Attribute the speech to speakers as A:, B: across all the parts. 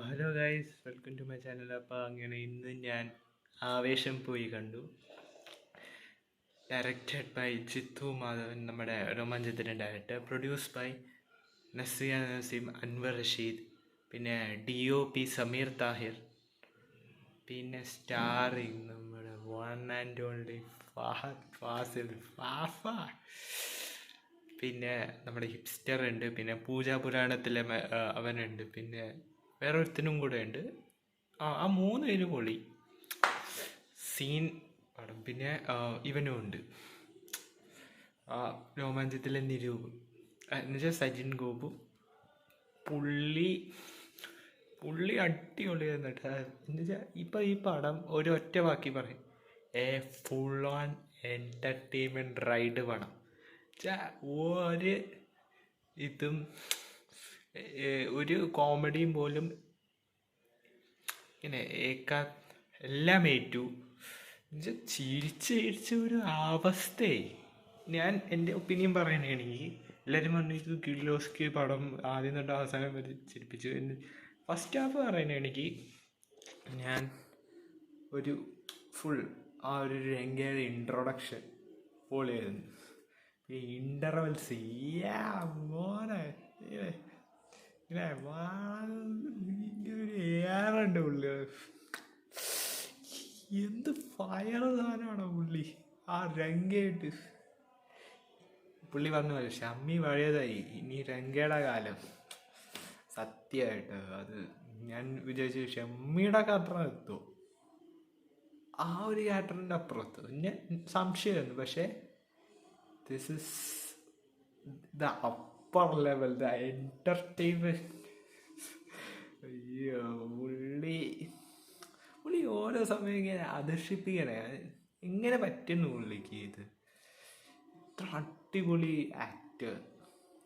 A: Hello guys, welcome to my channel. അപ്പോൾ അങ്ങനെ ഇന്ന് ഞാൻ ആവേശം പോയി കണ്ടു. ഡയറക്റ്റഡ് ബൈ ജിത്തു മാധവൻ, നമ്മുടെ രോമാഞ്ചത്തിൻ്റെ director. Produce by Nazriya Nazim, Anwar Rasheed, പിന്നെ DOP സമീർ താഹിർ, പിന്നെ സ്റ്റാറിങ് നമ്മുടെ one and only Fahadh Faasil Fafa, പിന്നെ നമ്മുടെ ഹിപ്സ്റ്റർ ഉണ്ട്, പിന്നെ പൂജാ പുരാണത്തിലെ അവനുണ്ട്, പിന്നെ വേറെ ഒരുത്തനും കൂടെ ഉണ്ട്. ആ മൂന്ന് പേര് പൊളി സീൻ പടം. പിന്നെ ഇവനും ഉണ്ട്, ആ രോമാഞ്ചത്തിലെ നിരൂപ് എന്നുവെച്ചാൽ സജിൻ ഗോപു. പുള്ളി അടിപൊളി എന്നിട്ട് എന്നുവെച്ചാൽ ഇപ്പം ഈ പടം ഒറ്റ വാക്കി പറയും, ഫുൾ ഓൺ എൻ്റർടൈൻമെൻറ്റ് റൈഡ് പടം. ഒരു ഇതും ഒരു കോമഡിയും പോലും ഇങ്ങനെ എല്ലാം ഏറ്റു. ചിരിച്ച് ഒരു അവസ്ഥയായി. ഞാൻ എൻ്റെ ഒപ്പീനിയൻ പറയുകയാണെങ്കിൽ എല്ലാവരും പറഞ്ഞു ഇത് കിർലോസ്കി പടം ആദ്യം തൊട്ട് അവസാനം വരെ ചിരിപ്പിച്ചു. ഫസ്റ്റ് ഹാഫ് പറയുകയാണെങ്കിൽ ഞാൻ ഒരു ഫുൾ ആ ഒരു രംഗയുടെ ഇൻട്രൊഡക്ഷൻ പൊളിയായിരുന്നു. ഈ ഇൻ്റർവെൽസ് മോനെ ഇങ്ങനെ ഏറുണ്ട് പുള്ളി. എന്ത് ഫയർ സാധനമാണോ പുള്ളി ആ രംഗയായിട്ട്. പുള്ളി പറഞ്ഞു ഷമ്മി പഴയതായി, ഇനി രംഗയുടെ കാലം. സത്യമായിട്ട് അത് ഞാൻ വിചാരിച്ചു ഷമ്മിയുടെ ക്യാരക്ടർ എത്തുമോ, ആ ഒരു ക്യാരക്ടറിൻ്റെ അപ്പുറത്ത് ഞാൻ സംശയമായിരുന്നു. പക്ഷേ this is the upper level, the entertainment. അയ്യോ പുള്ളി ഓരോ സമയം ഇങ്ങനെ ആകർഷിപ്പിക്കണേ. എങ്ങനെ പറ്റുന്നു പുള്ളിക്ക് ഇത്? ഇത്ര അടിപൊളി actor,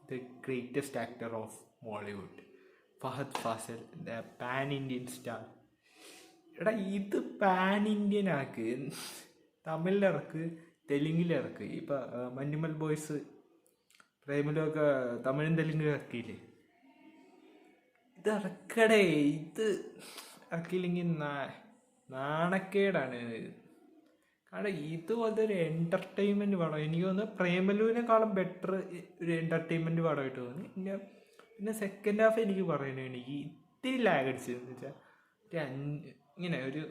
A: the greatest actor of Bollywood, Fahadh Faasil, the pan Indian star. എടാ ഇത് പാൻ ഇന്ത്യൻ ആക്ക്, തമിഴിലിറക്ക്, തെലുങ്കിലിറക്ക്. ഇപ്പം മഞ്ഞുമൽ ബോയ്സ് പ്രേമലൊക്കെ തമിഴും തെലുങ്കും ഇറക്കിയില്ലേ, ഇത് ഇറക്കടേ. ഇത് ഇറക്കിയില്ലെങ്കിൽ നാണക്കേടാണ്. കാരണം ഇതുപോലത്തെ ഒരു എൻ്റർടൈൻമെൻറ്റ് പടം എനിക്ക് തോന്നുന്നു പ്രേമലുവിനേക്കാളും ബെറ്റർ ഒരു എൻ്റർടൈൻമെൻറ്റ് പടമായിട്ട് തോന്നി. പിന്നെ സെക്കൻഡ് ഹാഫ് എനിക്ക് പറയുന്നത് എനിക്ക് ഇത്തിരി ലാഗ് അടിച്ചതെന്ന് വെച്ചാൽ ഇങ്ങനെ ഒരു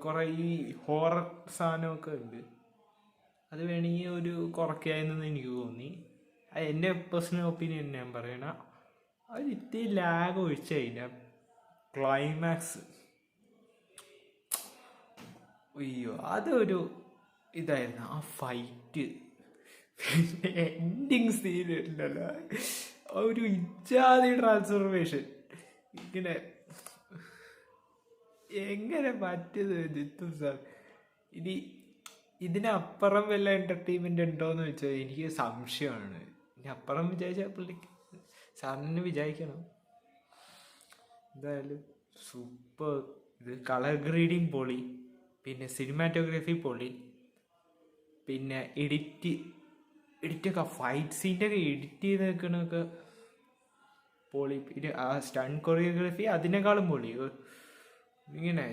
A: കുറേ ഈ ഹോറർ സാധനമൊക്കെ ഉണ്ട്, അത് വേണമെങ്കിൽ ഒരു കുറയ്ക്കായെന്ന് എനിക്ക് തോന്നി. അത് എൻ്റെ പേഴ്സണൽ ഒപ്പീനിയൻ ഞാൻ പറയണ. അത് ഇത്തിരി ലാഗ് ഒഴിച്ച് കഴിഞ്ഞാൽ ക്ലൈമാക്സ് അയ്യോ അതൊരു ഇതായിരുന്നു. ആ ഫൈറ്റ് പിന്നെ എൻഡിങ് സീൻ ഉണ്ടല്ലോ, ഒരു ഇജാതി ട്രാൻസ്ഫോർമേഷൻ. ഇങ്ങനെ എങ്ങനെ പറ്റിയത് ജിത്തു സാർ? ഇനി ഇതിനപ്പുറം വല്ല എൻ്റർടൈൻമെൻറ്റ് ഉണ്ടോയെന്ന് വെച്ചാൽ എനിക്ക് സംശയമാണ്. ഇതിനപ്പുറം വിചാരിച്ചാൽ പുള്ളിക്ക് സാറിന് വിചാരിക്കണം. എന്തായാലും സൂപ്പർ. ഇത് കളർ ഗ്രേഡിങ് പൊളി, പിന്നെ സിനിമാറ്റോഗ്രാഫി പൊളി, പിന്നെ എഡിറ്റൊക്കെ ഫൈറ്റ് സീൻ്റെ ഒക്കെ എഡിറ്റ് ചെയ്ത് നിൽക്കണൊക്കെ പൊളി. പിന്നെ ആ സ്റ്റണ്ട് കൊറിയോഗ്രാഫി അതിനേക്കാളും പൊളി. ഇങ്ങനെ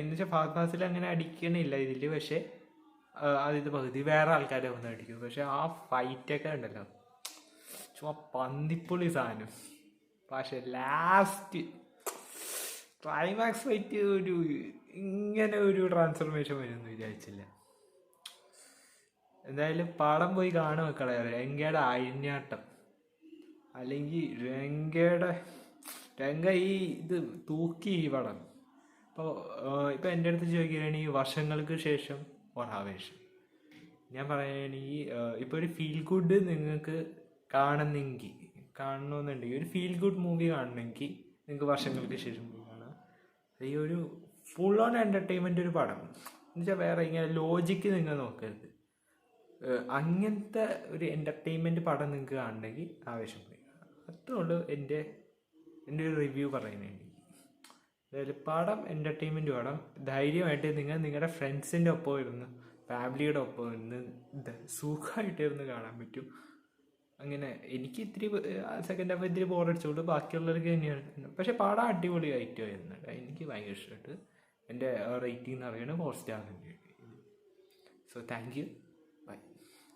A: എന്ന് വെച്ചാൽ ഫഹദ് ഫാസിൽ അങ്ങനെ അടിക്കണില്ല ഇതിൽ, പക്ഷേ ആദ്യത്തെ പകുതി വേറെ ആൾക്കാരെ വന്ന് അടിക്കും. പക്ഷെ ആ ഫൈറ്റൊക്കെ ഉണ്ടല്ലോ ചുമ്മാ പന്തിപ്പൊളി സാധനം. പക്ഷെ ലാസ്റ്റ് ക്ലൈമാക്സ് ഫൈറ്റ് ഇങ്ങനെ ഒരു ട്രാൻസ്ഫർമേഷൻ വരുമെന്ന് വിചാരിച്ചില്ല. എന്തായാലും പടം പോയി കാണുക മക്കളെ. രംഗയുടെ അഴിഞ്ഞാട്ടം, അല്ലെങ്കിൽ രംഗ ഈ ഇത് തൂക്കി ഈ പടം. ഇപ്പം എൻ്റെ അടുത്ത് ചോദിക്കുകയാണെങ്കിൽ വർഷങ്ങൾക്ക് ശേഷം ഒരാവേശം, ഞാൻ പറയുകയാണെങ്കിൽ ഇപ്പോൾ ഒരു ഫീൽ ഗുഡ് നിങ്ങൾക്ക് കാണണമെന്നുണ്ടെങ്കിൽ ഒരു ഫീൽ ഗുഡ് മൂവി കാണണമെങ്കിൽ നിങ്ങൾക്ക് വർഷങ്ങൾക്ക് ശേഷം പോയി കാണാം. ഈ ഒരു ഫുൾ ഓൺ എൻ്റർടൈൻമെൻ്റ് ഒരു പടം എന്നുവെച്ചാൽ വേറെ ഇങ്ങനെ ലോജിക്ക് നിങ്ങൾ നോക്കരുത്. അങ്ങനത്തെ ഒരു എൻ്റർടൈൻമെൻറ്റ് പടം നിങ്ങൾക്ക് കാണണമെങ്കിൽ ആവേശം പോയി കാണാം. അത്രേ ഉള്ളൂ എൻ്റെ ഒരു റിവ്യൂ പറയുന്നത്. അതായത് പടം എൻ്റർടൈൻമെൻറ്റ് പടം, ധൈര്യമായിട്ട് നിങ്ങൾ നിങ്ങളുടെ ഫ്രണ്ട്സിൻ്റെ ഒപ്പം ഇരുന്ന് ഫാമിലിയുടെ ഒപ്പം ഇരുന്ന് സുഖമായിട്ടിരുന്ന് കാണാൻ പറ്റും. അങ്ങനെ എനിക്ക് ഇത്തിരി സെക്കൻഡ് ഹാഫ് ഇത്തിരി ബോറടിച്ചോണ്ട് ബാക്കിയുള്ളവർക്ക് തന്നെയാണ്. പക്ഷെ പടം അടിപൊളിയായിട്ട് വരുന്നുണ്ട്, എനിക്ക് ഭയങ്കര ഇഷ്ടമായിട്ട്. എൻ്റെ റേറ്റിംഗ് എന്ന് പറയുന്നത് 4 സ്റ്റാർ. So thank you.